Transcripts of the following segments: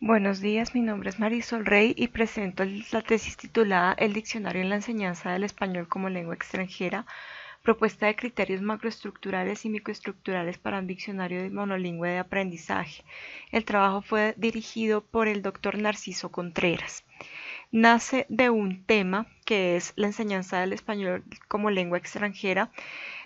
Buenos días, mi nombre es Marisol Rey y presento la tesis titulada El diccionario en la enseñanza del español como lengua extranjera, propuesta de criterios macroestructurales y microestructurales para un diccionario monolingüe de aprendizaje. El trabajo fue dirigido por el doctor Narciso Contreras. Nace de un tema que es la enseñanza del español como lengua extranjera,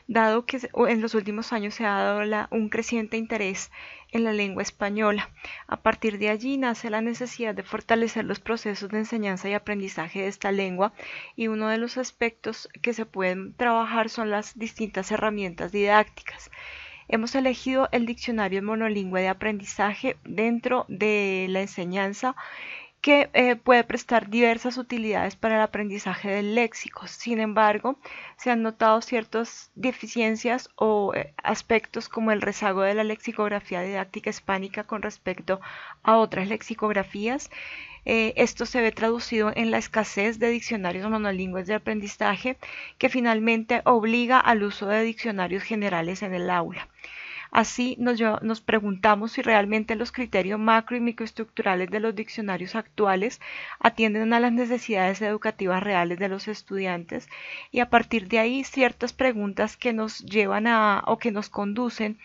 dado que en los últimos años se ha dado un creciente interés en la lengua española. A partir de allí nace la necesidad de fortalecer los procesos de enseñanza y aprendizaje de esta lengua, y uno de los aspectos que se pueden trabajar son las distintas herramientas didácticas. Hemos elegido el diccionario monolingüe de aprendizaje dentro de la enseñanza, que puede prestar diversas utilidades para el aprendizaje del léxico. Sin embargo, se han notado ciertas deficiencias o aspectos como el rezago de la lexicografía didáctica hispánica con respecto a otras lexicografías. Esto se ve traducido en la escasez de diccionarios monolingües de aprendizaje, que finalmente obliga al uso de diccionarios generales en el aula. Así nos preguntamos si realmente los criterios macro y microestructurales de los diccionarios actuales atienden a las necesidades educativas reales de los estudiantes, y a partir de ahí ciertas preguntas que nos llevan o que nos conducen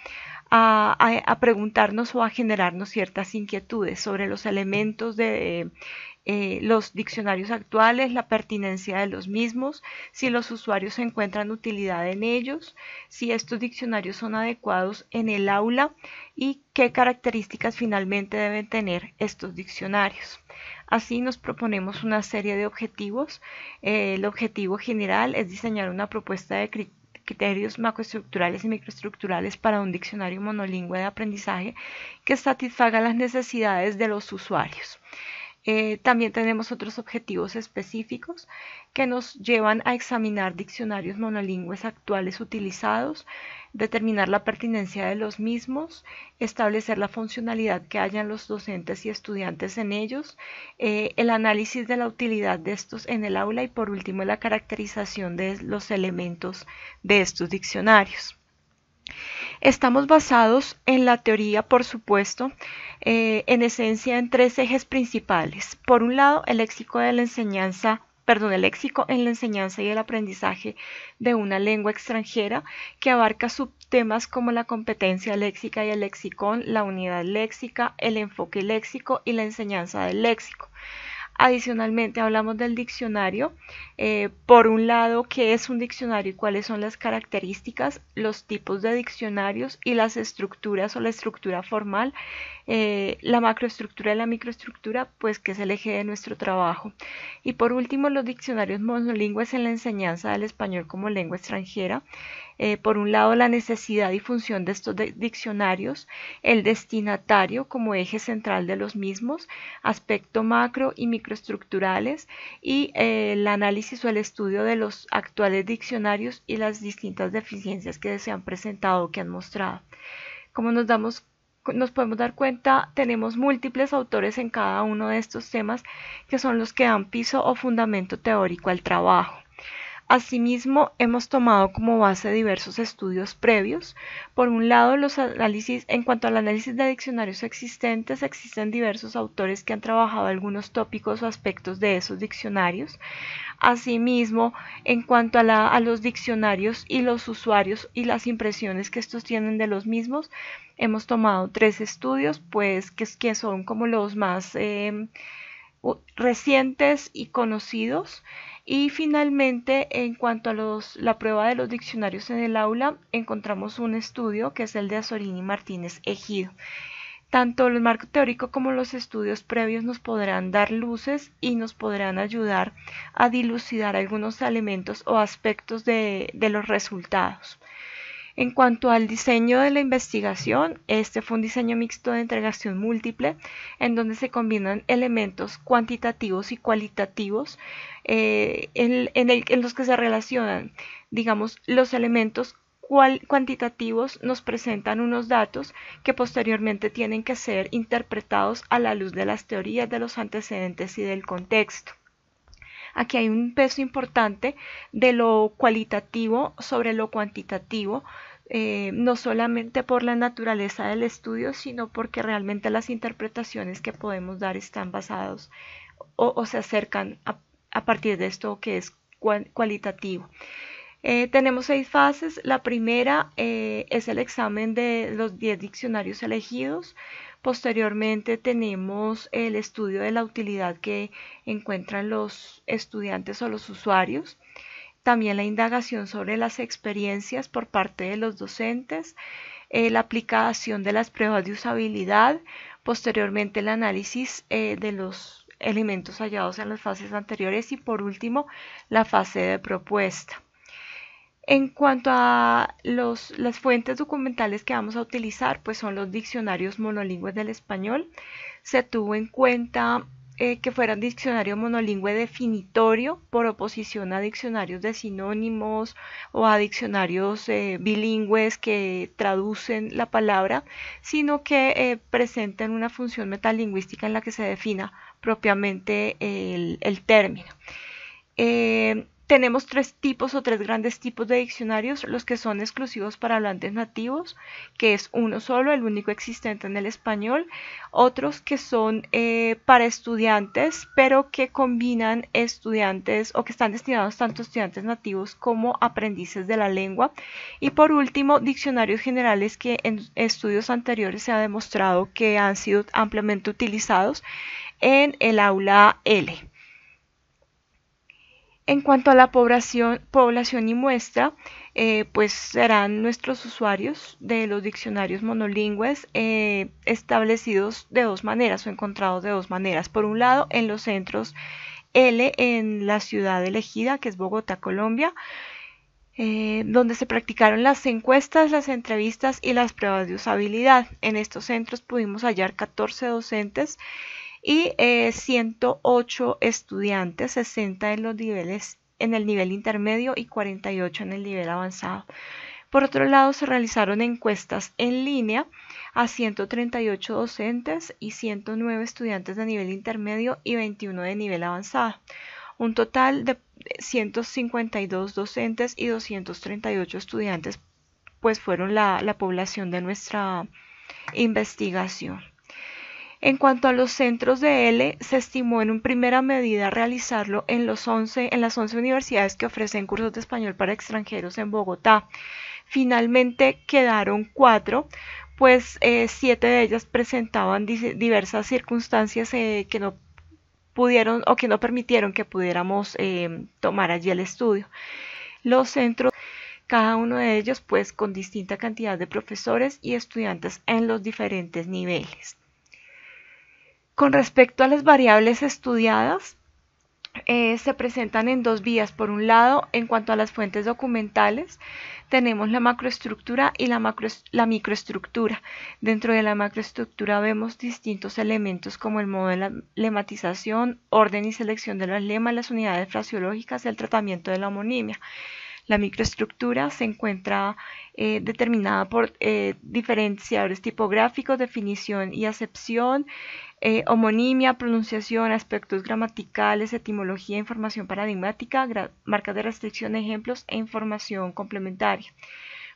a preguntarnos o a generarnos ciertas inquietudes sobre los elementos de los diccionarios actuales, la pertinencia de los mismos, si los usuarios encuentran utilidad en ellos, si estos diccionarios son adecuados en el aula y qué características finalmente deben tener estos diccionarios. Así nos proponemos una serie de objetivos. El objetivo general es diseñar una propuesta de criterios macroestructurales y microestructurales para un diccionario monolingüe de aprendizaje que satisfaga las necesidades de los usuarios. También tenemos otros objetivos específicos que nos llevan a examinar diccionarios monolingües actuales utilizados, determinar la pertinencia de los mismos, establecer la funcionalidad que hayan los docentes y estudiantes en ellos, el análisis de la utilidad de estos en el aula y por último la caracterización de los elementos de estos diccionarios. Estamos basados en la teoría, por supuesto, en esencia en tres ejes principales. Por un lado, el léxico en la enseñanza y el aprendizaje de una lengua extranjera, que abarca subtemas como la competencia léxica y el lexicón, la unidad léxica, el enfoque léxico y la enseñanza del léxico. Adicionalmente hablamos del diccionario. Por un lado, qué es un diccionario y cuáles son las características, los tipos de diccionarios y las estructuras o la estructura formal, la macroestructura y la microestructura, pues que es el eje de nuestro trabajo. Y por último, los diccionarios monolingües en la enseñanza del español como lengua extranjera. Por un lado, la necesidad y función de estos diccionarios, el destinatario como eje central de los mismos, aspecto macro y microestructurales, y el análisis o el estudio de los actuales diccionarios y las distintas deficiencias que se han presentado o que han mostrado. Como nos podemos dar cuenta, tenemos múltiples autores en cada uno de estos temas, que son los que dan piso o fundamento teórico al trabajo. Asimismo, hemos tomado como base diversos estudios previos. Por un lado, en cuanto al análisis de diccionarios existentes, existen diversos autores que han trabajado algunos tópicos o aspectos de esos diccionarios. Asimismo, en cuanto a los diccionarios y los usuarios y las impresiones que estos tienen de los mismos, hemos tomado tres estudios, pues que son como los más recientes y conocidos. Y finalmente, en cuanto a la prueba de los diccionarios en el aula, encontramos un estudio que es el de Azorín y Martínez Ejido. Tanto el marco teórico como los estudios previos nos podrán dar luces y nos podrán ayudar a dilucidar algunos elementos o aspectos de los resultados. En cuanto al diseño de la investigación, este fue un diseño mixto de integración múltiple, en donde se combinan elementos cuantitativos y cualitativos, en los que se relacionan, digamos, los elementos cuantitativos nos presentan unos datos que posteriormente tienen que ser interpretados a la luz de las teorías, de los antecedentes y del contexto. Aquí hay un peso importante de lo cualitativo sobre lo cuantitativo, no solamente por la naturaleza del estudio, sino porque realmente las interpretaciones que podemos dar están basados o se acercan a partir de esto que es cualitativo. Tenemos 6 fases. La primera es el examen de los 10 diccionarios elegidos. Posteriormente tenemos el estudio de la utilidad que encuentran los estudiantes o los usuarios. También la indagación sobre las experiencias por parte de los docentes, la aplicación de las pruebas de usabilidad, posteriormente el análisis de los elementos hallados en las fases anteriores y por último la fase de propuesta. En cuanto a las fuentes documentales que vamos a utilizar, pues son los diccionarios monolingües del español. Se tuvo en cuenta que fueran diccionario monolingüe definitorio por oposición a diccionarios de sinónimos o a diccionarios bilingües que traducen la palabra, sino que presenten una función metalingüística en la que se defina propiamente el término. Tenemos 3 tipos o 3 grandes tipos de diccionarios, los que son exclusivos para hablantes nativos, que es uno solo, el único existente en el español, otros que son para estudiantes, pero que combinan estudiantes o que están destinados tanto a estudiantes nativos como aprendices de la lengua, y por último, diccionarios generales que en estudios anteriores se ha demostrado que han sido ampliamente utilizados en el aula L. En cuanto a la población y muestra, pues serán nuestros usuarios de los diccionarios monolingües establecidos de 2 maneras o encontrados de 2 maneras. Por un lado, en los centros L en la ciudad elegida, que es Bogotá, Colombia, donde se practicaron las encuestas, las entrevistas y las pruebas de usabilidad. En estos centros pudimos hallar 14 docentes y 108 estudiantes, 60 en los niveles, en el nivel intermedio y 48 en el nivel avanzado. Por otro lado, se realizaron encuestas en línea a 138 docentes y 109 estudiantes de nivel intermedio y 21 de nivel avanzado. Un total de 152 docentes y 238 estudiantes pues fueron la población de nuestra investigación. En cuanto a los centros de L, se estimó en una primera medida realizarlo en las 11 universidades que ofrecen cursos de español para extranjeros en Bogotá. Finalmente quedaron 4, pues 7 de ellas presentaban diversas circunstancias que no pudieron o que no permitieron que pudiéramos tomar allí el estudio. Los centros, cada uno de ellos pues con distinta cantidad de profesores y estudiantes en los diferentes niveles. Con respecto a las variables estudiadas, se presentan en 2 vías. Por un lado, en cuanto a las fuentes documentales, tenemos la macroestructura y la microestructura. Dentro de la macroestructura vemos distintos elementos como el modo de la lematización, orden y selección de las lemas, las unidades fraseológicas y el tratamiento de la homonimia. La microestructura se encuentra determinada por diferenciadores tipográficos, definición y acepción, homonimia, pronunciación, aspectos gramaticales, etimología, información paradigmática, marcas de restricción, ejemplos e información complementaria.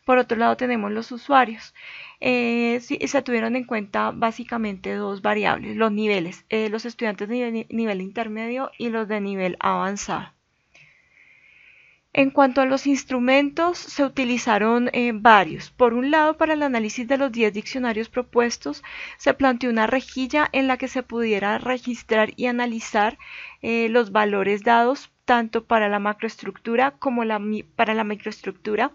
Por otro lado tenemos los usuarios. Se tuvieron en cuenta básicamente 2 variables, los niveles, los estudiantes de nivel intermedio y los de nivel avanzado. En cuanto a los instrumentos, se utilizaron varios. Por un lado, para el análisis de los 10 diccionarios propuestos, se planteó una rejilla en la que se pudiera registrar y analizar los valores dados tanto para la macroestructura como para la microestructura,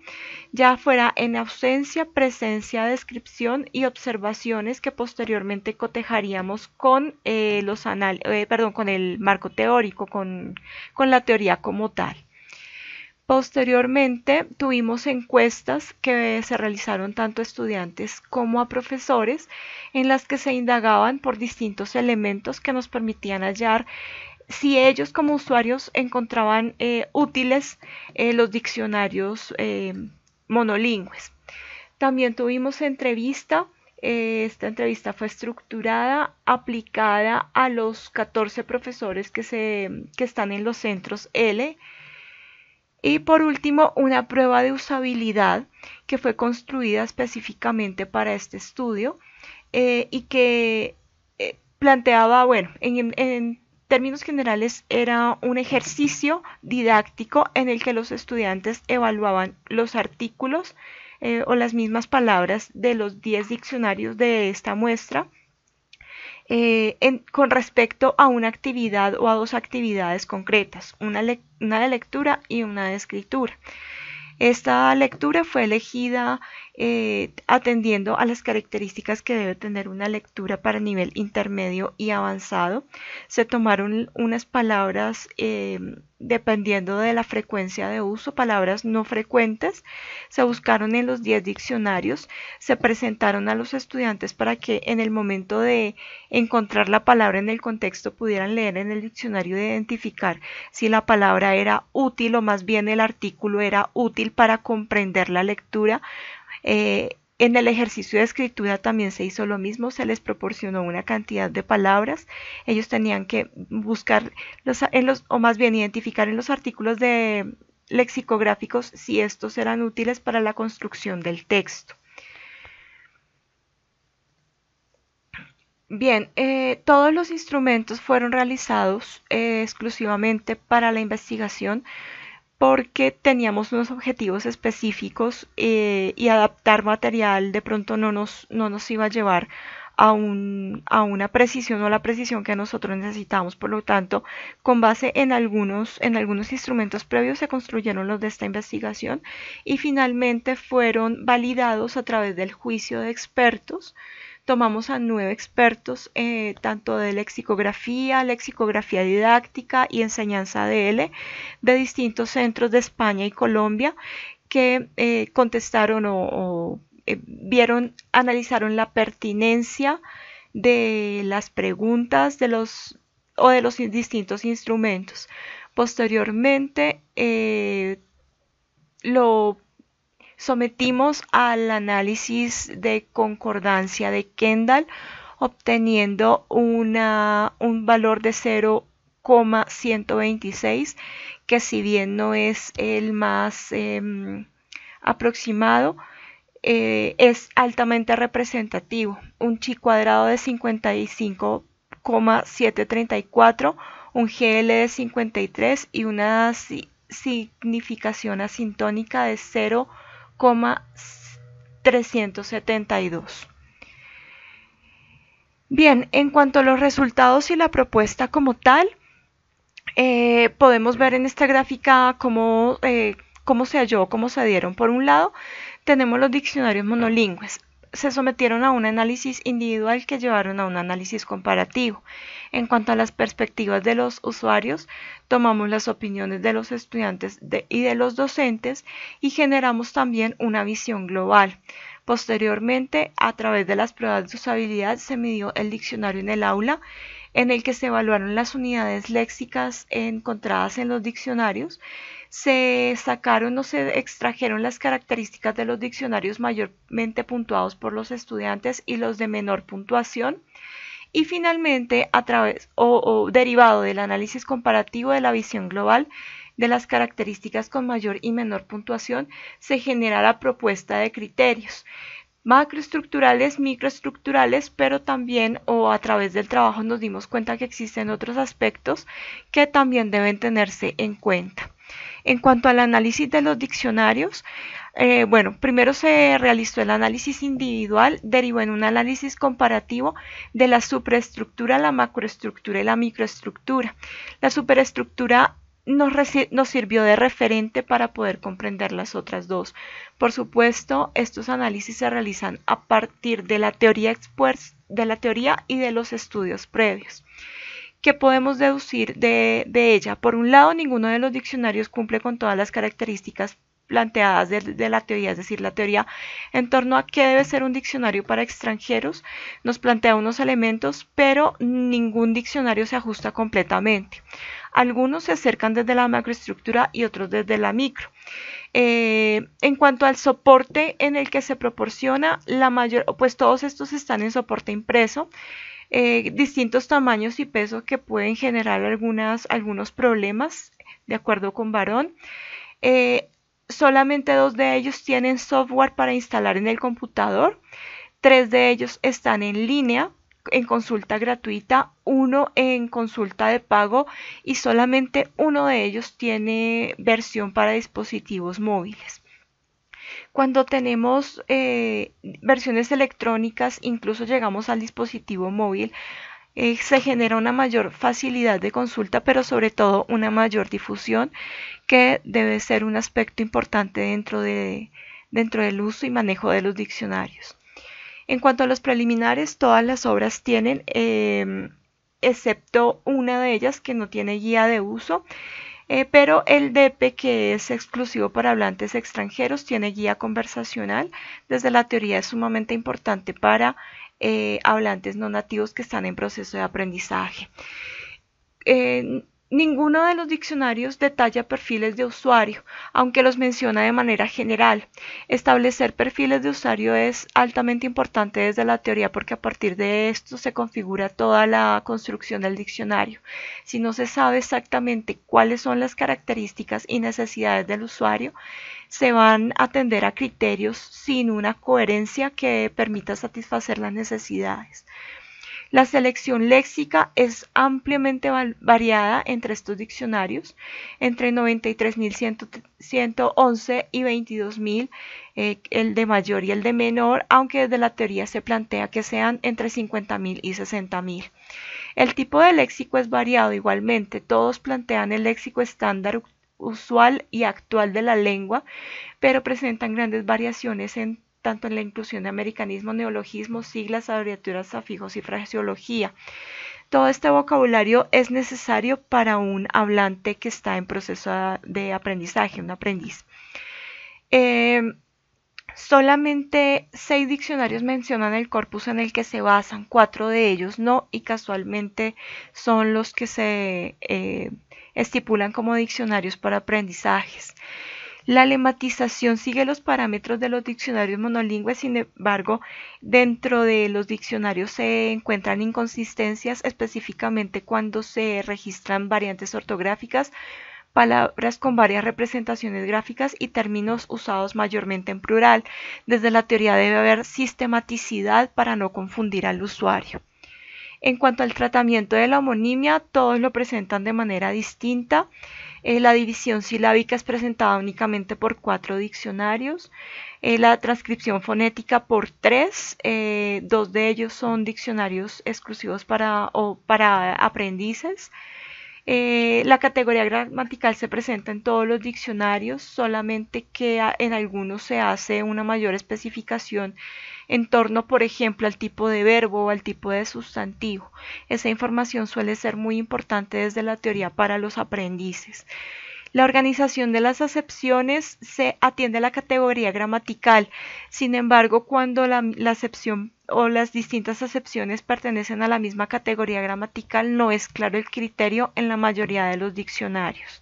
ya fuera en ausencia, presencia, descripción y observaciones que posteriormente cotejaríamos con, con el marco teórico, con la teoría como tal. Posteriormente tuvimos encuestas que se realizaron tanto a estudiantes como a profesores en las que se indagaban por distintos elementos que nos permitían hallar si ellos como usuarios encontraban útiles los diccionarios monolingües. También tuvimos entrevista. Esta entrevista fue estructurada, aplicada a los 14 profesores que están en los centros L. Y por último, una prueba de usabilidad que fue construida específicamente para este estudio y que planteaba, bueno, en términos generales era un ejercicio didáctico en el que los estudiantes evaluaban los artículos o las mismas palabras de los 10 diccionarios de esta muestra con respecto a una actividad o a dos actividades concretas, una de lectura y una de escritura. Esta lectura fue elegida atendiendo a las características que debe tener una lectura para nivel intermedio y avanzado. Se tomaron unas palabras dependiendo de la frecuencia de uso, palabras no frecuentes, se buscaron en los 10 diccionarios, se presentaron a los estudiantes para que en el momento de encontrar la palabra en el contexto pudieran leer en el diccionario e identificar si la palabra era útil o más bien el artículo era útil para comprender la lectura. En el ejercicio de escritura también se hizo lo mismo, se les proporcionó una cantidad de palabras, ellos tenían que buscar o más bien identificar en los artículos de lexicográficos si estos eran útiles para la construcción del texto. Bien, todos los instrumentos fueron realizados exclusivamente para la investigación porque teníamos unos objetivos específicos y adaptar material de pronto no nos iba a llevar a una precisión o la precisión que nosotros necesitamos. Por lo tanto, con base en algunos instrumentos previos se construyeron los de esta investigación y finalmente fueron validados a través del juicio de expertos. Tomamos a 9 expertos, tanto de lexicografía didáctica y enseñanza de distintos centros de España y Colombia, que contestaron analizaron la pertinencia de las preguntas de los distintos instrumentos. Posteriormente, lo sometimos al análisis de concordancia de Kendall, obteniendo un valor de 0,126, que si bien no es el más aproximado, es altamente representativo. Un chi cuadrado de 55,734, un GL de 53 y una significación asintónica de 0,372. Bien, en cuanto a los resultados y la propuesta como tal, podemos ver en esta gráfica cómo se halló, cómo se dieron. Por un lado, tenemos los diccionarios monolingües. Se sometieron a un análisis individual que llevaron a un análisis comparativo. En cuanto a las perspectivas de los usuarios, tomamos las opiniones de los estudiantes y de los docentes y generamos también una visión global. Posteriormente, a través de las pruebas de usabilidad, se midió el diccionario en el aula, en el que se evaluaron las unidades léxicas encontradas en los diccionarios. Se sacaron o se extrajeron las características de los diccionarios mayormente puntuados por los estudiantes y los de menor puntuación. Y finalmente, a través o derivado del análisis comparativo de la visión global de las características con mayor y menor puntuación, se genera la propuesta de criterios macroestructurales, microestructurales, pero también a través del trabajo nos dimos cuenta que existen otros aspectos que también deben tenerse en cuenta. En cuanto al análisis de los diccionarios, primero se realizó el análisis individual, derivó en un análisis comparativo de la superestructura, la macroestructura y la microestructura. La superestructura nos sirvió de referente para poder comprender las otras dos. Por supuesto, estos análisis se realizan a partir de la teoría y de los estudios previos. ¿Qué podemos deducir de ella? Por un lado, ninguno de los diccionarios cumple con todas las características planteadas de la teoría, es decir, la teoría en torno a qué debe ser un diccionario para extranjeros nos plantea unos elementos, pero ningún diccionario se ajusta completamente. Algunos se acercan desde la macroestructura y otros desde la micro. En cuanto al soporte en el que se proporciona, todos estos están en soporte impreso. Distintos tamaños y peso que pueden generar algunos problemas, de acuerdo con Barón. Solamente 2 de ellos tienen software para instalar en el computador, 3 de ellos están en línea, en consulta gratuita, 1 en consulta de pago y solamente 1 de ellos tiene versión para dispositivos móviles. Cuando tenemos versiones electrónicas, incluso llegamos al dispositivo móvil, se genera una mayor facilidad de consulta, pero sobre todo una mayor difusión, que debe ser un aspecto importante dentro del uso y manejo de los diccionarios. En cuanto a los preliminares, todas las obras tienen, excepto una de ellas que no tiene guía de uso, pero el DEPE, que es exclusivo para hablantes extranjeros, tiene guía conversacional. Desde la teoría es sumamente importante para hablantes no nativos que están en proceso de aprendizaje. Ninguno de los diccionarios detalla perfiles de usuario, aunque los menciona de manera general. Establecer perfiles de usuario es altamente importante desde la teoría, porque a partir de esto se configura toda la construcción del diccionario. Si no se sabe exactamente cuáles son las características y necesidades del usuario, se van a atender a criterios sin una coherencia que permita satisfacer las necesidades. La selección léxica es ampliamente variada entre estos diccionarios, entre 93.111 y 22.000, el de mayor y el de menor, aunque desde la teoría se plantea que sean entre 50.000 y 60.000. El tipo de léxico es variado igualmente, todos plantean el léxico estándar usual y actual de la lengua, pero presentan grandes variaciones tanto en la inclusión de americanismos, neologismos, siglas, abreviaturas, afijos y fraseología. Todo este vocabulario es necesario para un hablante que está en proceso de aprendizaje, un aprendiz. Solamente 6 diccionarios mencionan el corpus en el que se basan, 4 de ellos no, y casualmente son los que se estipulan como diccionarios para aprendizajes. La lematización sigue los parámetros de los diccionarios monolingües, sin embargo, dentro de los diccionarios se encuentran inconsistencias, específicamente cuando se registran variantes ortográficas, palabras con varias representaciones gráficas y términos usados mayormente en plural. Desde la teoría debe haber sistematicidad para no confundir al usuario. En cuanto al tratamiento de la homonimia, todos lo presentan de manera distinta. La división silábica es presentada únicamente por 4 diccionarios. La transcripción fonética por 3. 2 de ellos son diccionarios exclusivos para aprendices. La categoría gramatical se presenta en todos los diccionarios, solamente que en algunos se hace una mayor especificación en torno, por ejemplo, al tipo de verbo o al tipo de sustantivo. Esa información suele ser muy importante desde la teoría para los aprendices. La organización de las acepciones se atiende a la categoría gramatical. Sin embargo, cuando la acepción o las distintas acepciones pertenecen a la misma categoría gramatical, no es claro el criterio en la mayoría de los diccionarios.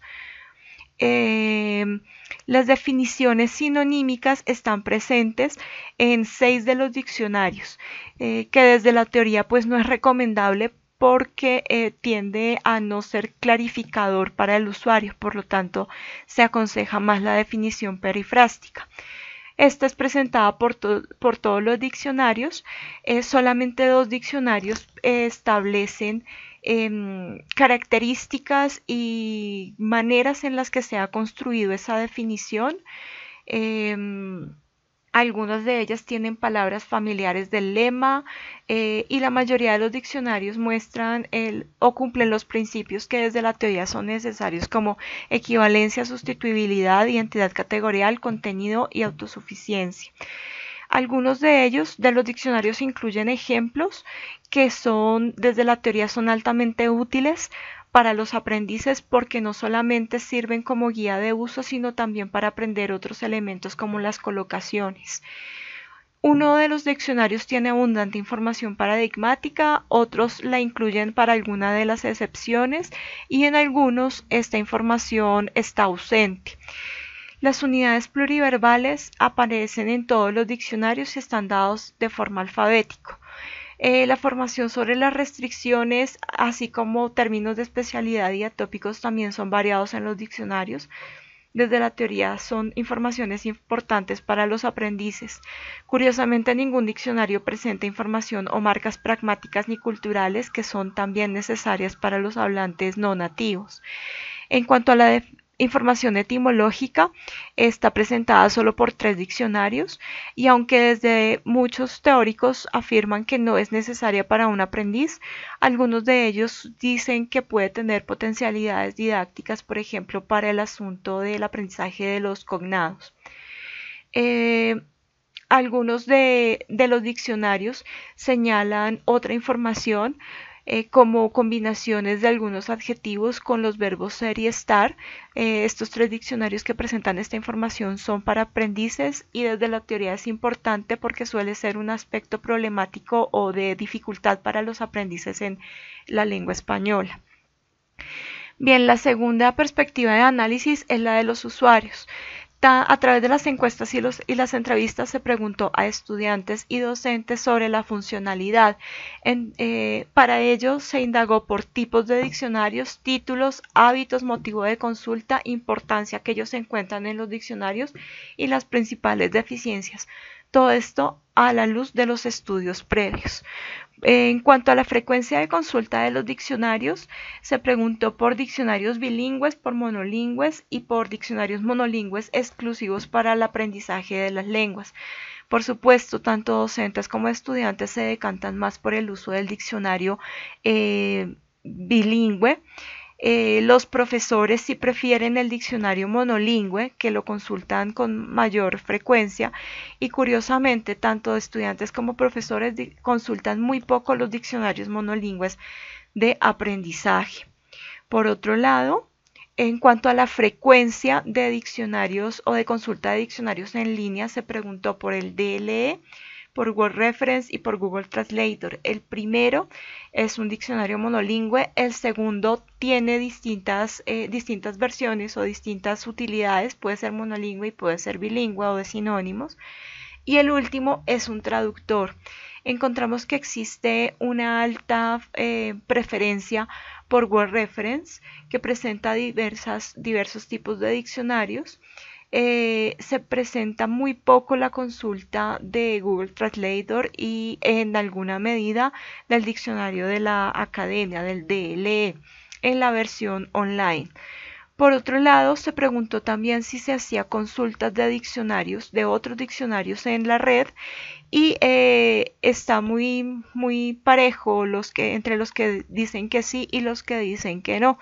Las definiciones sinonímicas están presentes en 6 de los diccionarios, que desde la teoría pues no es recomendable porque tiende a no ser clarificador para el usuario, por lo tanto se aconseja más la definición perifrástica. Esta es presentada por todos los diccionarios. Solamente 2 diccionarios establecen características y maneras en las que se ha construido esa definición. Algunas de ellas tienen palabras familiares del lema y la mayoría de los diccionarios muestran o cumplen los principios que desde la teoría son necesarios, como equivalencia, sustituibilidad, identidad categorial, contenido y autosuficiencia. Algunos de ellos, de los diccionarios, incluyen ejemplos que desde la teoría son altamente útiles para los aprendices, porque no solamente sirven como guía de uso, sino también para aprender otros elementos como las colocaciones. Uno de los diccionarios tiene abundante información paradigmática, otros la incluyen para alguna de las excepciones y en algunos esta información está ausente. Las unidades pluriverbales aparecen en todos los diccionarios y están dados de forma alfabética. La formación sobre las restricciones, así como términos de especialidad y atópicos, también son variados en los diccionarios. desde la teoría son informaciones importantes para los aprendices. Curiosamente, ningún diccionario presenta información o marcas pragmáticas ni culturales que son también necesarias para los hablantes no nativos. En cuanto a la información etimológica, está presentada solo por 3 diccionarios y aunque desde muchos teóricos afirman que no es necesaria para un aprendiz, algunos de ellos dicen que puede tener potencialidades didácticas, por ejemplo, para el asunto del aprendizaje de los cognados. Algunos de los diccionarios señalan otra información como combinaciones de algunos adjetivos con los verbos ser y estar. Estos 3 diccionarios que presentan esta información son para aprendices y desde la teoría es importante porque suele ser un aspecto problemático o de dificultad para los aprendices en la lengua española. Bien, la segunda perspectiva de análisis es la de los usuarios. A través de las encuestas y las entrevistas se preguntó a estudiantes y docentes sobre la funcionalidad. Para ello se indagó por tipos de diccionarios, títulos, hábitos, motivo de consulta, importancia que ellos encuentran en los diccionarios y las principales deficiencias. Todo esto a la luz de los estudios previos. En cuanto a la frecuencia de consulta de los diccionarios, se preguntó por diccionarios bilingües, por monolingües y por diccionarios monolingües exclusivos para el aprendizaje de las lenguas. Por supuesto, tanto docentes como estudiantes se decantan más por el uso del diccionario bilingüe. Los profesores sí prefieren el diccionario monolingüe, que lo consultan con mayor frecuencia, y curiosamente tanto estudiantes como profesores consultan muy poco los diccionarios monolingües de aprendizaje. Por otro lado, en cuanto a la frecuencia de diccionarios o de consulta de diccionarios en línea, se preguntó por el DLE, por Word Reference y por Google Translator. El primero es un diccionario monolingüe, el segundo tiene distintas versiones o distintas utilidades, puede ser monolingüe y puede ser bilingüe o de sinónimos, y el último es un traductor. Encontramos que existe una alta preferencia por Word Reference, que presenta diversos tipos de diccionarios. Se presenta muy poco la consulta de Google Translator y en alguna medida del diccionario de la academia, del DLE, en la versión online. Por otro lado, se preguntó también si se hacía consultas de diccionarios, de otros diccionarios en la red, y está muy parejo entre los que dicen que sí y los que dicen que no.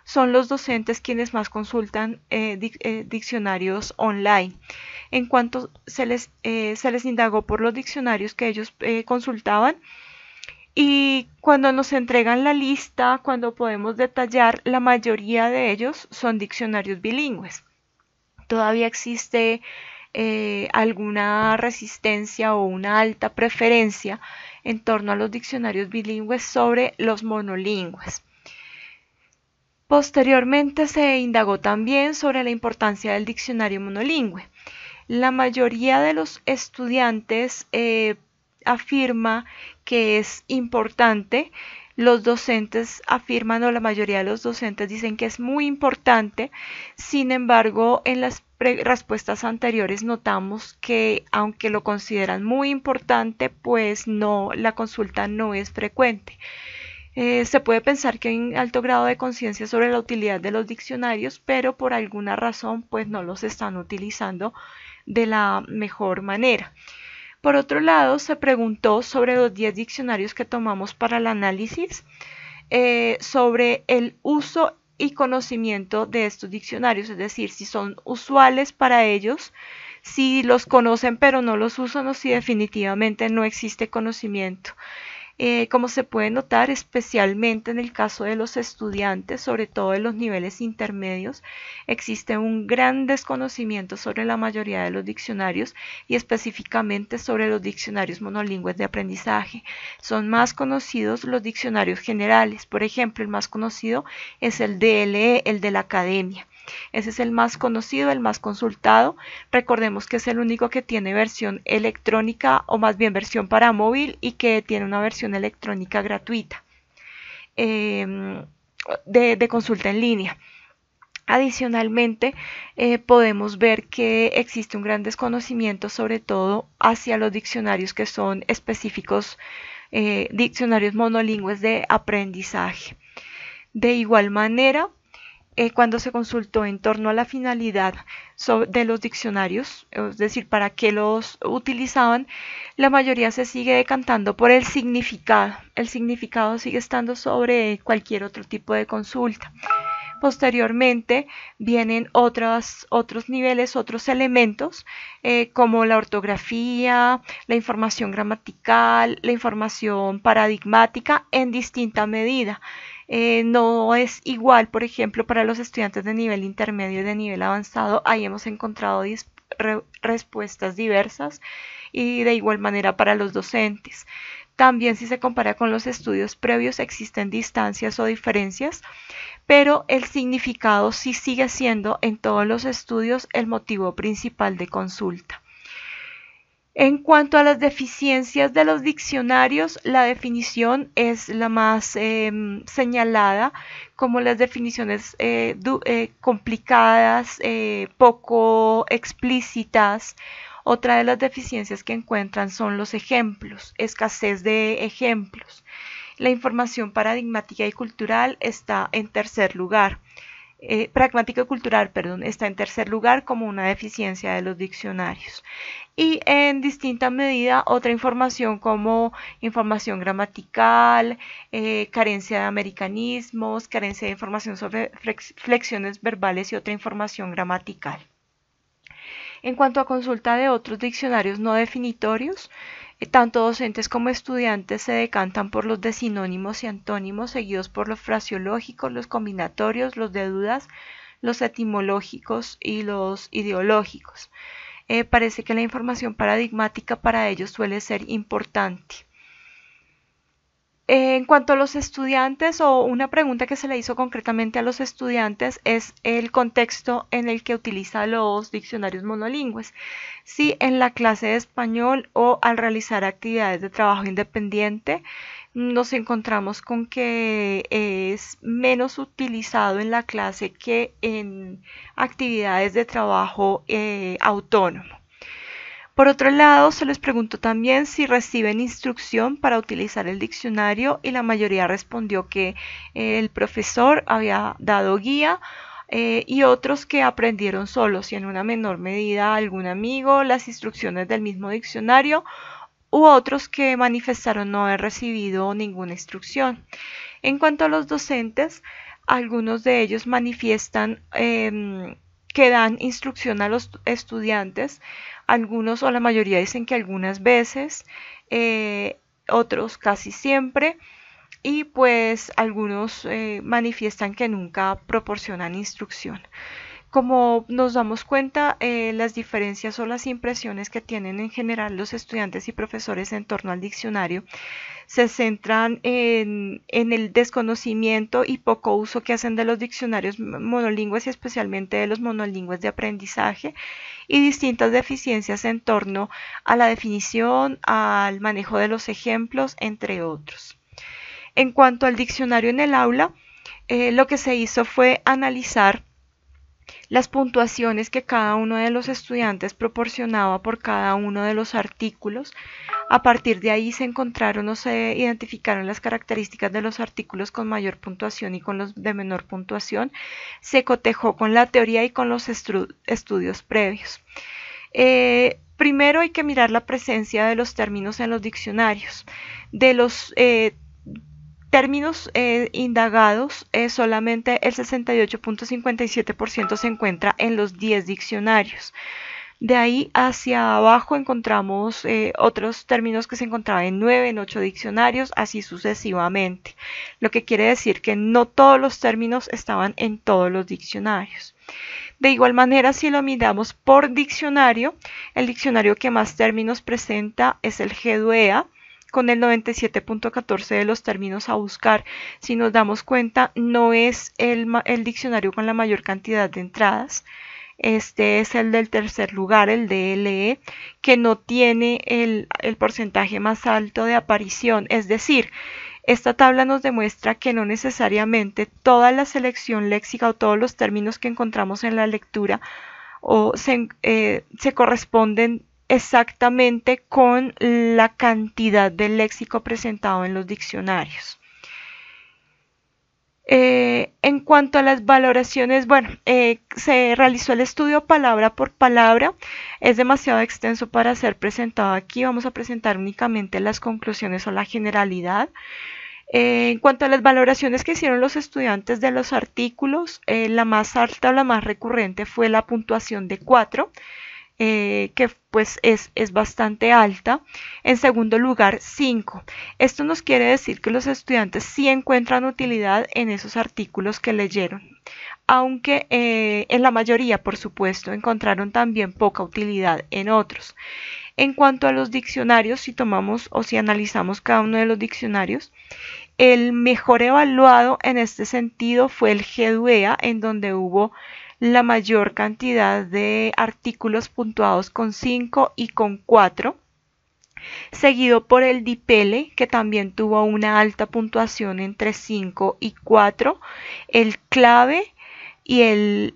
Son los docentes quienes más consultan diccionarios online. En cuanto se les indagó por los diccionarios que ellos consultaban, y cuando nos entregan la lista, cuando podemos detallar, la mayoría de ellos son diccionarios bilingües. Todavía existe alguna resistencia o una alta preferencia en torno a los diccionarios bilingües sobre los monolingües. Posteriormente se indagó también sobre la importancia del diccionario monolingüe. La mayoría de los estudiantes afirma que es importante. Los docentes afirman, o la mayoría de los docentes dicen que es muy importante. Sin embargo, en las respuestas anteriores notamos que aunque lo consideran muy importante, pues no, la consulta no es frecuente. Se puede pensar que hay un alto grado de conciencia sobre la utilidad de los diccionarios, pero por alguna razón pues no los están utilizando de la mejor manera. Por otro lado, se preguntó sobre los 10 diccionarios que tomamos para el análisis, sobre el uso y conocimiento de estos diccionarios, es decir, si son usuales para ellos, si los conocen pero no los usan o si definitivamente no existe conocimiento. Como se puede notar, especialmente en el caso de los estudiantes, sobre todo en los niveles intermedios, existe un gran desconocimiento sobre la mayoría de los diccionarios y específicamente sobre los diccionarios monolingües de aprendizaje. Son más conocidos los diccionarios generales. Por ejemplo, el más conocido es el DLE, el de la academia. Ese es el más conocido, el más consultado. Recordemos que es el único que tiene versión electrónica, o más bien versión para móvil, y que tiene una versión electrónica gratuita de consulta en línea. Adicionalmente, podemos ver que existe un gran desconocimiento, sobre todo hacia los diccionarios que son específicos, diccionarios monolingües de aprendizaje. De igual manera, cuando se consultó en torno a la finalidad de los diccionarios, es decir, para qué los utilizaban, la mayoría se sigue decantando por el significado. El significado sigue estando sobre cualquier otro tipo de consulta. Posteriormente vienen otros niveles, otros elementos, como la ortografía, la información gramatical, la información paradigmática en distinta medida. No es igual, por ejemplo, para los estudiantes de nivel intermedio y de nivel avanzado. Ahí hemos encontrado respuestas diversas, y de igual manera para los docentes. También, si se compara con los estudios previos, existen distancias o diferencias, pero el significado sí sigue siendo en todos los estudios el motivo principal de consulta. En cuanto a las deficiencias de los diccionarios, la definición es la más señalada, como las definiciones complicadas, poco explícitas. Otra de las deficiencias que encuentran son los ejemplos, escasez de ejemplos. La información paradigmática y cultural está en tercer lugar. Pragmático y cultural, perdón, está en tercer lugar como una deficiencia de los diccionarios. Y en distinta medida otra información como información gramatical, carencia de americanismos, carencia de información sobre flexiones verbales y otra información gramatical. En cuanto a consulta de otros diccionarios no definitorios, tanto docentes como estudiantes se decantan por los de sinónimos y antónimos, seguidos por los fraseológicos, los combinatorios, los de dudas, los etimológicos y los ideológicos. Parece que la información paradigmática para ellos suele ser importante. En cuanto a los estudiantes, o una pregunta que se le hizo concretamente a los estudiantes, es el contexto en el que utiliza los diccionarios monolingües. Si en la clase de español o al realizar actividades de trabajo independiente, nos encontramos con que es menos utilizado en la clase que en actividades de trabajo autónomo. Por otro lado, se les preguntó también si reciben instrucción para utilizar el diccionario, y la mayoría respondió que el profesor había dado guía, y otros que aprendieron solos, y en una menor medida algún amigo, las instrucciones del mismo diccionario, u otros que manifestaron no haber recibido ninguna instrucción. En cuanto a los docentes, algunos de ellos manifiestan que dan instrucción a los estudiantes. Algunos o la mayoría dicen que algunas veces, otros casi siempre, y pues algunos manifiestan que nunca proporcionan instrucción. Como nos damos cuenta, las diferencias o las impresiones que tienen en general los estudiantes y profesores en torno al diccionario se centran en el desconocimiento y poco uso que hacen de los diccionarios monolingües, y especialmente de los monolingües de aprendizaje, y distintas deficiencias en torno a la definición, al manejo de los ejemplos, entre otros. En cuanto al diccionario en el aula, lo que se hizo fue analizar las puntuaciones que cada uno de los estudiantes proporcionaba por cada uno de los artículos. A partir de ahí se encontraron o se identificaron las características de los artículos con mayor puntuación y con los de menor puntuación. Se cotejó con la teoría y con los estudios previos. Primero hay que mirar la presencia de los términos en los diccionarios. De los términos indagados, solamente el 68.57% se encuentra en los 10 diccionarios. De ahí hacia abajo encontramos otros términos que se encontraban en 9, en 8 diccionarios, así sucesivamente. Lo que quiere decir que no todos los términos estaban en todos los diccionarios. De igual manera, si lo miramos por diccionario, el diccionario que más términos presenta es el GEDUEA, con el 97.14 de los términos a buscar. Si nos damos cuenta, no es el diccionario con la mayor cantidad de entradas. Este es el del tercer lugar, el DLE, que no tiene el porcentaje más alto de aparición. Es decir, Esta tabla nos demuestra que no necesariamente toda la selección léxica o todos los términos que encontramos en la lectura se corresponden exactamente con la cantidad de léxico presentado en los diccionarios. En cuanto a las valoraciones, bueno, se realizó el estudio palabra por palabra. Es demasiado extenso para ser presentado aquí. Vamos a presentar únicamente las conclusiones o la generalidad. En cuanto a las valoraciones que hicieron los estudiantes de los artículos, la más alta o la más recurrente fue la puntuación de 4. Que pues es bastante alta. En segundo lugar, 5. Esto nos quiere decir que los estudiantes sí encuentran utilidad en esos artículos que leyeron, aunque en la mayoría, por supuesto, encontraron también poca utilidad en otros. En cuanto a los diccionarios, si tomamos o si analizamos cada uno de los diccionarios, el mejor evaluado en este sentido fue el GEDUEA, en donde hubo la mayor cantidad de artículos puntuados con 5 y con 4, seguido por el DIPELE, que también tuvo una alta puntuación entre 5 y 4, el CLAVE y el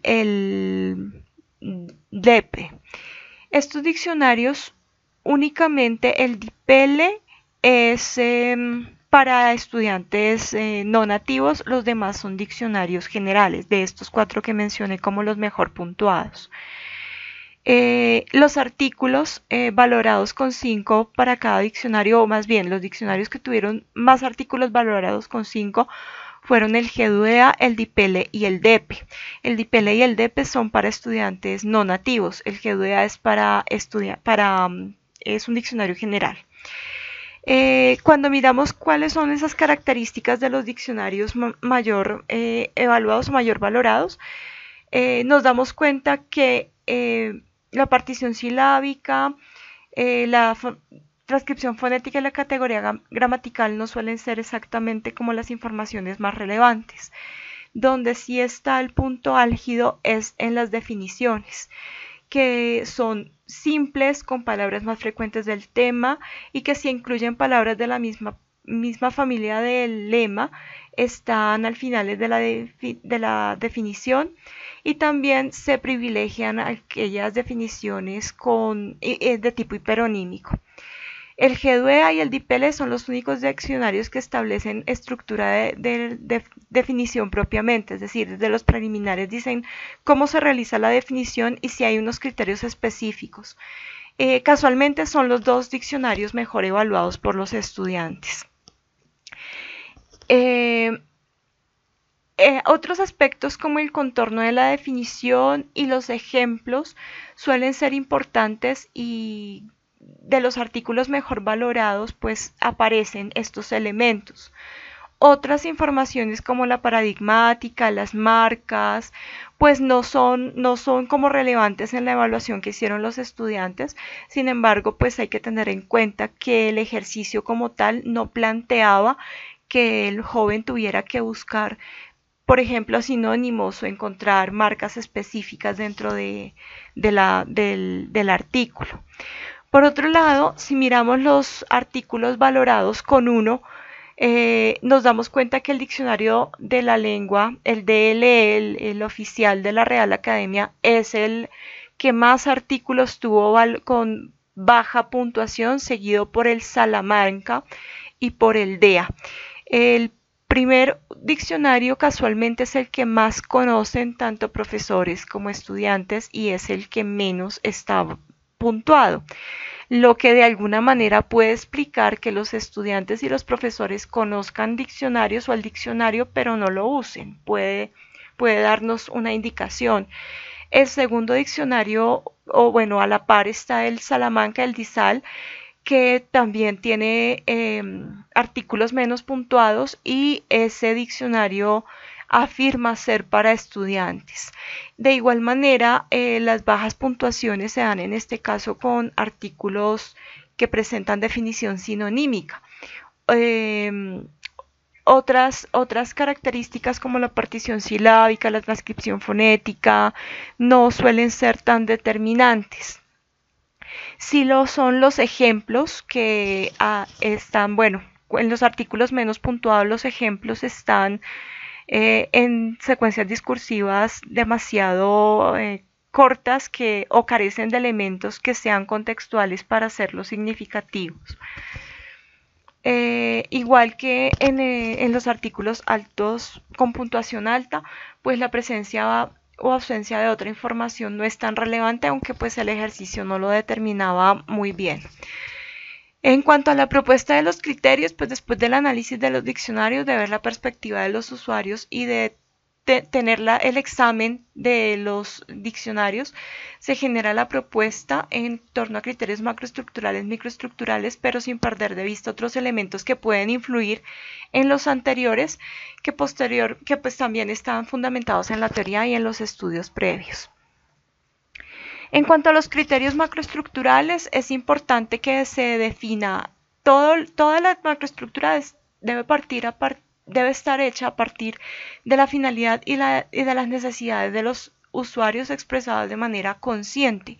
DEPE. Estos diccionarios, únicamente el DIPELE es para estudiantes no nativos, los demás son diccionarios generales, de estos 4 que mencioné como los mejor puntuados. Los artículos valorados con 5 para cada diccionario, o más bien los diccionarios que tuvieron más artículos valorados con 5 fueron el GEDUEA, el DIPELE y el DEPE. El DIPELE y el DEPE son para estudiantes no nativos, el GEDUEA es es un diccionario general. Cuando miramos cuáles son esas características de los diccionarios mayor evaluados o mayor valorados, nos damos cuenta que la partición silábica, la transcripción fonética y la categoría gramatical no suelen ser exactamente como las informaciones más relevantes. Donde sí está el punto álgido es en las definiciones, que son simples, con palabras más frecuentes del tema y que si incluyen palabras de la misma familia del lema, están al final de la definición, y también se privilegian aquellas definiciones de tipo hiperonímico. El GEDUEA y el DIPELE son los únicos diccionarios que establecen estructura de definición propiamente, es decir, desde los preliminares dicen cómo se realiza la definición y si hay unos criterios específicos. Casualmente son los 2 diccionarios mejor evaluados por los estudiantes. Otros aspectos como el contorno de la definición y los ejemplos suelen ser importantes, y de los artículos mejor valorados pues aparecen estos elementos. Otras informaciones como la paradigmática, las marcas, pues no son como relevantes en la evaluación que hicieron los estudiantes. Sin embargo, pues hay que tener en cuenta que el ejercicio como tal no planteaba que el joven tuviera que buscar, por ejemplo, sinónimos o encontrar marcas específicas dentro del artículo. Por otro lado, si miramos los artículos valorados con 1, nos damos cuenta que el diccionario de la lengua, el DLE, el oficial de la Real Academia, es el que más artículos tuvo con baja puntuación, seguido por el Salamanca y por el DEA. El primer diccionario casualmente es el que más conocen tanto profesores como estudiantes y es el que menos está puntuado, lo que de alguna manera puede explicar que los estudiantes y los profesores conozcan diccionarios o el diccionario pero no lo usen. Puede darnos una indicación. El segundo diccionario, o bueno, a la par está el Salamanca, el DISAL, que también tiene artículos menos puntuados, y ese diccionario afirma ser para estudiantes. De igual manera, las bajas puntuaciones se dan en este caso con artículos que presentan definición sinonímica. Otras características como la partición silábica, la transcripción fonética, no suelen ser tan determinantes. Sí lo son los ejemplos que están, bueno, en los artículos menos puntuados los ejemplos están en secuencias discursivas demasiado cortas o carecen de elementos que sean contextuales para hacerlos significativos. Igual que en los artículos altos con puntuación alta, pues la presencia o ausencia de otra información no es tan relevante, aunque pues el ejercicio no lo determinaba muy bien. En cuanto a la propuesta de los criterios, pues después del análisis de los diccionarios, de ver la perspectiva de los usuarios y de tener el examen de los diccionarios, se genera la propuesta en torno a criterios macroestructurales, microestructurales, pero sin perder de vista otros elementos que pueden influir en los anteriores, que pues también están fundamentados en la teoría y en los estudios previos. En cuanto a los criterios macroestructurales, es importante que se defina toda la macroestructura debe estar hecha a partir de la finalidad y de las necesidades de los usuarios expresadas de manera consciente.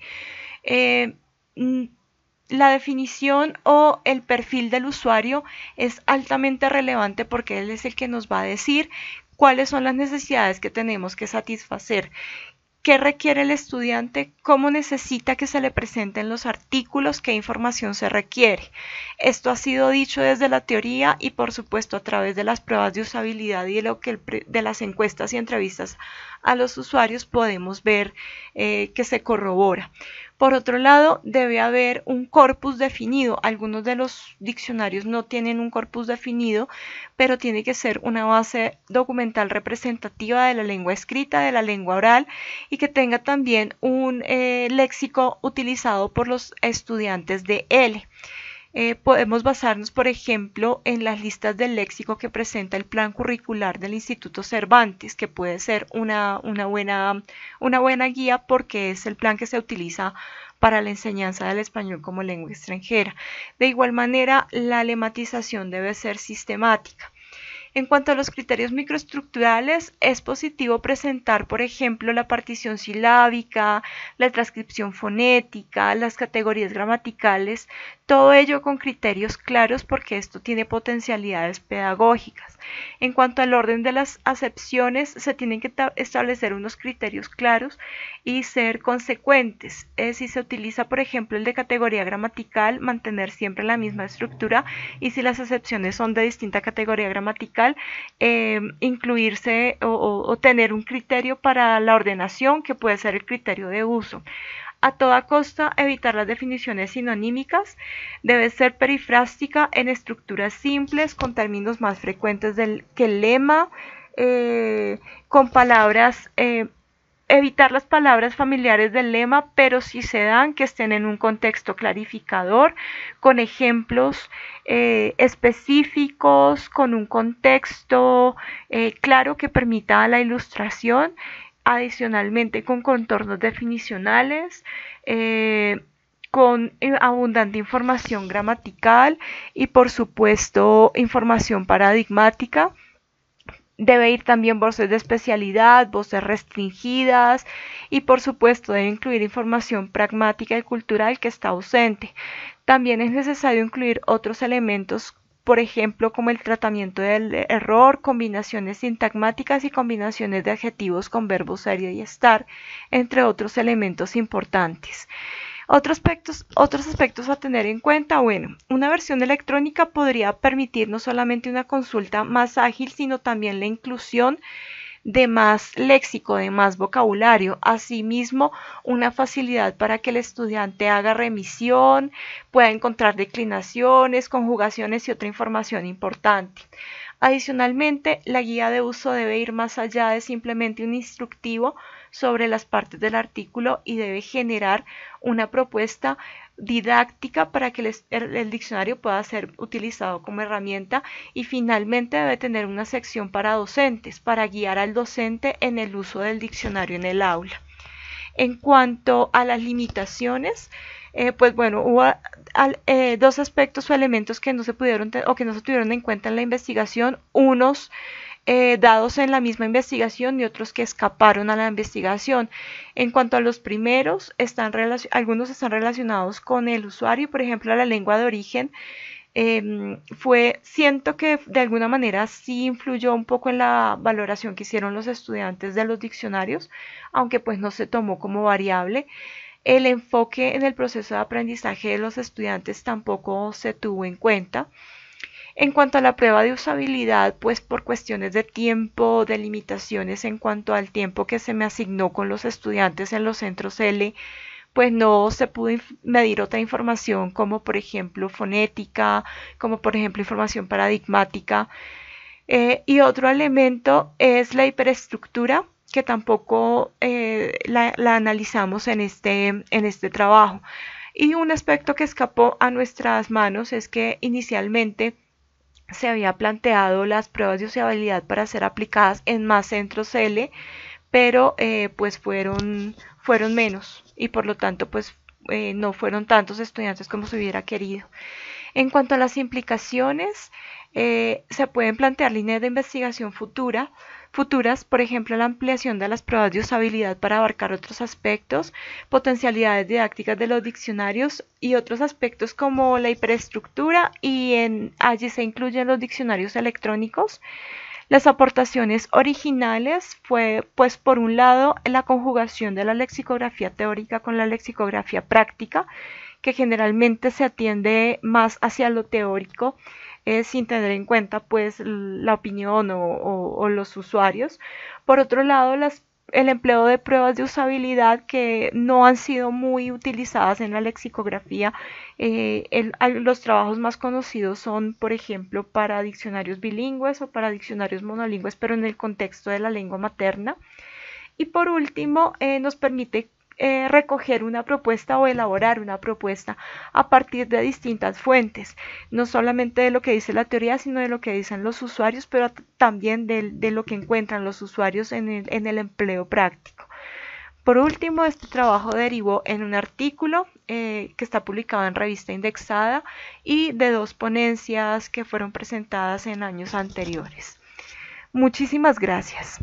La definición o el perfil del usuario es altamente relevante porque él es el que nos va a decir cuáles son las necesidades que tenemos que satisfacer. ¿Qué requiere el estudiante? ¿Cómo necesita que se le presenten los artículos? ¿Qué información se requiere? Esto ha sido dicho desde la teoría y por supuesto a través de las pruebas de usabilidad y de las encuestas y entrevistas a los usuarios podemos ver que se corrobora. Por otro lado, debe haber un corpus definido. Algunos de los diccionarios no tienen un corpus definido, pero tiene que ser una base documental representativa de la lengua escrita, de la lengua oral y que tenga también un léxico utilizado por los estudiantes de L. Podemos basarnos, por ejemplo, en las listas del léxico que presenta el plan curricular del Instituto Cervantes, que puede ser una buena guía porque es el plan que se utiliza para la enseñanza del español como lengua extranjera. De igual manera, la lematización debe ser sistemática. En cuanto a los criterios microestructurales, es positivo presentar, por ejemplo, la partición silábica, la transcripción fonética, las categorías gramaticales, todo ello con criterios claros porque esto tiene potencialidades pedagógicas. En cuanto al orden de las acepciones, se tienen que establecer unos criterios claros y ser consecuentes. Si se utiliza, por ejemplo, el de categoría gramatical, mantener siempre la misma estructura y si las acepciones son de distinta categoría gramatical, incluirse o tener un criterio para la ordenación que puede ser el criterio de uso. A toda costa evitar las definiciones sinonímicas, debe ser perifrástica en estructuras simples con términos más frecuentes que el lema, con palabras evitar las palabras familiares del lema, pero si se dan, que estén en un contexto clarificador, con ejemplos específicos, con un contexto claro que permita la ilustración, adicionalmente con contornos definicionales, con abundante información gramatical y por supuesto información paradigmática. Debe ir también voces de especialidad, voces restringidas y por supuesto debe incluir información pragmática y cultural que está ausente. También es necesario incluir otros elementos, por ejemplo, como el tratamiento del error, combinaciones sintagmáticas y combinaciones de adjetivos con verbo serio y estar, entre otros elementos importantes. Otros aspectos a tener en cuenta, bueno, una versión electrónica podría permitir no solamente una consulta más ágil, sino también la inclusión de más léxico, de más vocabulario, asimismo una facilidad para que el estudiante haga remisión, pueda encontrar declinaciones, conjugaciones y otra información importante. Adicionalmente, la guía de uso debe ir más allá de simplemente un instructivo sobre las partes del artículo y debe generar una propuesta didáctica para que el diccionario pueda ser utilizado como herramienta y finalmente debe tener una sección para docentes, para guiar al docente en el uso del diccionario en el aula. En cuanto a las limitaciones, pues bueno, hubo dos aspectos o elementos que no se pudieron o que no se tuvieron en cuenta en la investigación, unos dados en la misma investigación y otros que escaparon a la investigación. En cuanto a los primeros, algunos están relacionados con el usuario, por ejemplo, la lengua de origen siento que de alguna manera sí influyó un poco en la valoración que hicieron los estudiantes de los diccionarios, aunque pues no se tomó como variable. El enfoque en el proceso de aprendizaje de los estudiantes tampoco se tuvo en cuenta. En cuanto a la prueba de usabilidad, pues por cuestiones de tiempo, de limitaciones en cuanto al tiempo que se me asignó con los estudiantes en los centros L, pues no se pudo medir otra información como por ejemplo fonética, como por ejemplo información paradigmática. Y otro elemento es la hiperestructura, que tampoco la analizamos en este trabajo. Y un aspecto que escapó a nuestras manos es que inicialmente se había planteado las pruebas de usabilidad para ser aplicadas en más centros L, pero pues fueron menos y por lo tanto pues no fueron tantos estudiantes como se hubiera querido. En cuanto a las implicaciones, se pueden plantear líneas de investigación futuras, por ejemplo, la ampliación de las pruebas de usabilidad para abarcar otros aspectos, potencialidades didácticas de los diccionarios y otros aspectos como la hiperestructura, y allí se incluyen los diccionarios electrónicos. Las aportaciones originales fue, pues, por un lado, la conjugación de la lexicografía teórica con la lexicografía práctica, que generalmente se atiende más hacia lo teórico, sin tener en cuenta pues la opinión o los usuarios. Por otro lado, el empleo de pruebas de usabilidad que no han sido muy utilizadas en la lexicografía. Los trabajos más conocidos son, por ejemplo, para diccionarios bilingües o para diccionarios monolingües, pero en el contexto de la lengua materna. Y por último, nos permite recoger una propuesta o elaborar una propuesta a partir de distintas fuentes, no solamente de lo que dice la teoría, sino de lo que dicen los usuarios, pero también de lo que encuentran los usuarios en el empleo práctico. Por último, este trabajo derivó en un artículo que está publicado en Revista Indexada y de 2 ponencias que fueron presentadas en años anteriores. Muchísimas gracias.